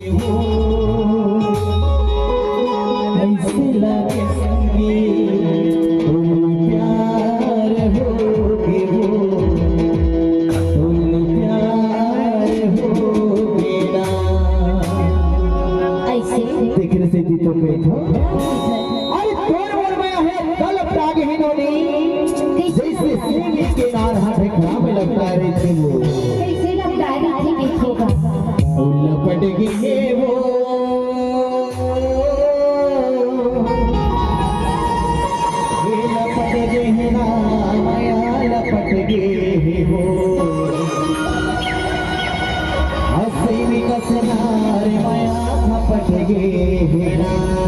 ऐसे लगे संगी तुम प्यार होगे वो तुम प्यार होगे ना ऐसे देखने से दी तो बैठो अरे तोड़ मोड़ में है दल प्राग हिनोनी जैसे सिंह के नार हाथ खराब लगता है रे वो कैसे लगता है राजी देखोगा लपट गए वो लपट गए ना माया लपट गए वो हंसी भी कसना रे माया लपट गए ना